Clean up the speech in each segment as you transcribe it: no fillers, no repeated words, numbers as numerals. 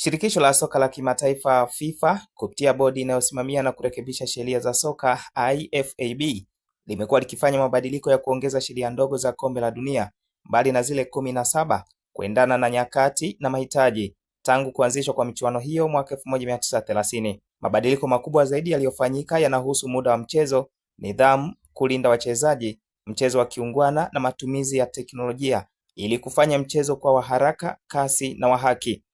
Shirikisho la soka la kimataifa FIFA kupitia bodi inayosimamia na kurekebisha sheria za soka IFAB limekuwa likifanya mabadiliko ya kuongeza sheria ndogo za kombe la dunia mbali na zile 17 kuendana na nyakati na mahitaji tangu kuanzishwa kwa michuano hiyo mwaka 1930. Mabadiliko makubwa zaidi yaliyofanyika yanahusu muda wa mchezo, nidhamu, kulinda wachezaji, mchezo wa kiungwana na matumizi ya teknolojia ili kufanya mchezo kwa wa haraka, kasi na wa haki.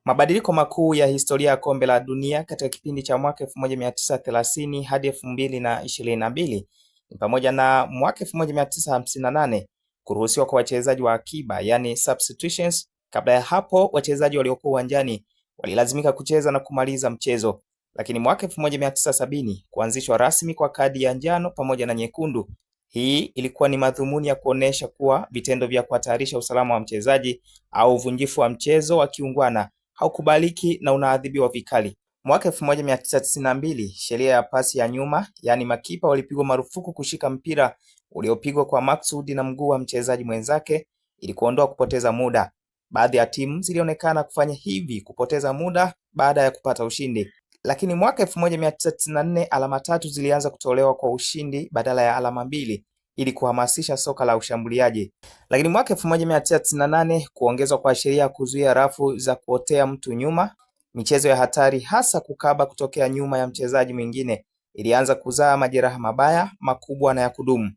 Mabadiliko makuu ya historia ya kombe la dunia katika kipindi cha mwaka 1930 hadi 2022 ni pamoja na mwaka 1958 kuruhusiwa kwa wachezaji wa akiba, yani substitutions. Kabla ya hapo wachezaji waliokuwa uwanjani walilazimika kucheza na kumaliza mchezo, lakini mwaka 1970 kuanzishwa rasmi kwa kadi ya njano pamoja na nyekundu. Hii ilikuwa ni madhumuni ya kuonesha kuwa vitendo vya kuhatarisha usalama wa mchezaji au uvunjifu wa mchezo wa kiungwana haukubaliki na unaadhibiwa vikali. Mwaka 1992 sheria ya pasi ya nyuma, yani makipa walipigwa marufuku kushika mpira uliopigwa kwa maksudi na mguu wa mchezaji mwenzake ili kuondoa kupoteza muda. Baadhi ya timu zilionekana kufanya hivi kupoteza muda baada ya kupata ushindi. Lakini mwaka 1994 alama 3 zilianza kutolewa kwa ushindi badala ya alama 2 ili kuhamasisha soka la ushambuliaji. Lakini mwaka 1998 kuongezwa kwa sheria kuzuia rafu za kuotea mtu nyuma, michezo ya hatari hasa kukaba kutokea nyuma ya mchezaji mwingine ilianza kuzaa majeraha mabaya, makubwa na ya kudumu.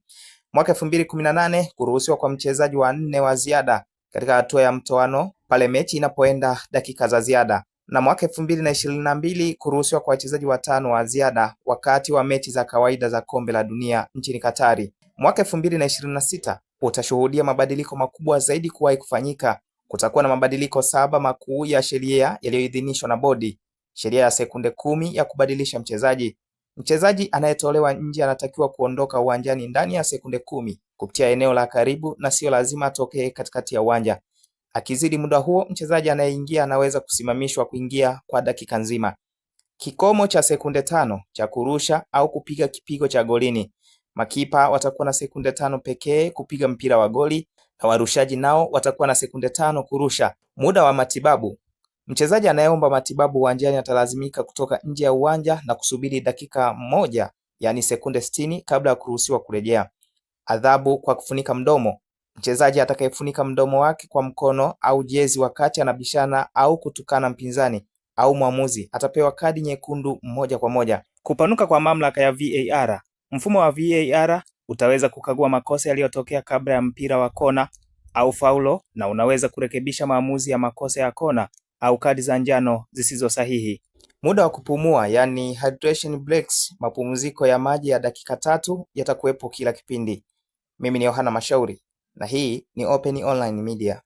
Mwaka 2018 kuruhusiwa kwa mchezaji wa 4 wa ziada katika hatua ya mtoano pale mechi inapoenda dakika za ziada. Na mwaka 2022 kuruhusiwa kwa wachezaji wa 5 wa ziada wakati wa mechi za kawaida za kombe la dunia nchini Katari. Mwaka 2026 utashuhudia mabadiliko makubwa zaidi kuwahi kufanyika. Kutakuwa na mabadiliko 7 makuu ya sheria yaliyoidhinishwa na bodi. Sheria ya sekunde 10 ya kubadilisha mchezaji. Mchezaji anayetolewa nje anatakiwa kuondoka uwanjani ndani ya sekunde 10 kupitia eneo la karibu na sio lazima atokee katikati ya uwanja. Akizidi muda huo, mchezaji anayeingia anaweza kusimamishwa kuingia kwa dakika nzima. Kikomo cha sekunde 5 cha kurusha au kupiga kipigo cha golini. Makipa watakuwa na sekunde 5 pekee kupiga mpira wa goli na warushaji nao watakuwa na sekunde 5 kurusha. Muda wa matibabu. Mchezaji anayeomba matibabu uwanjani atalazimika kutoka nje ya uwanja na kusubiri dakika 1, yani sekunde 60 kabla ya kuruhusiwa kurejea. Adhabu kwa kufunika mdomo. Mchezaji atakayefunika mdomo wake kwa mkono au jezi wakati anabishana au kutukana mpinzani au mwamuzi atapewa kadi nyekundu moja kwa moja. Kupanuka kwa mamlaka ya VAR. Mfumo wa VAR utaweza kukagua makosa yaliyotokea kabla ya mpira wa kona au faulo na unaweza kurekebisha maamuzi ya makosa ya kona au kadi za njano zisizo sahihi. Muda wa kupumua, yani hydration breaks, mapumziko ya maji ya dakika 3 yatakuwepo kila kipindi. Mimi ni Yohana Mashauri na hii ni Open Online Media.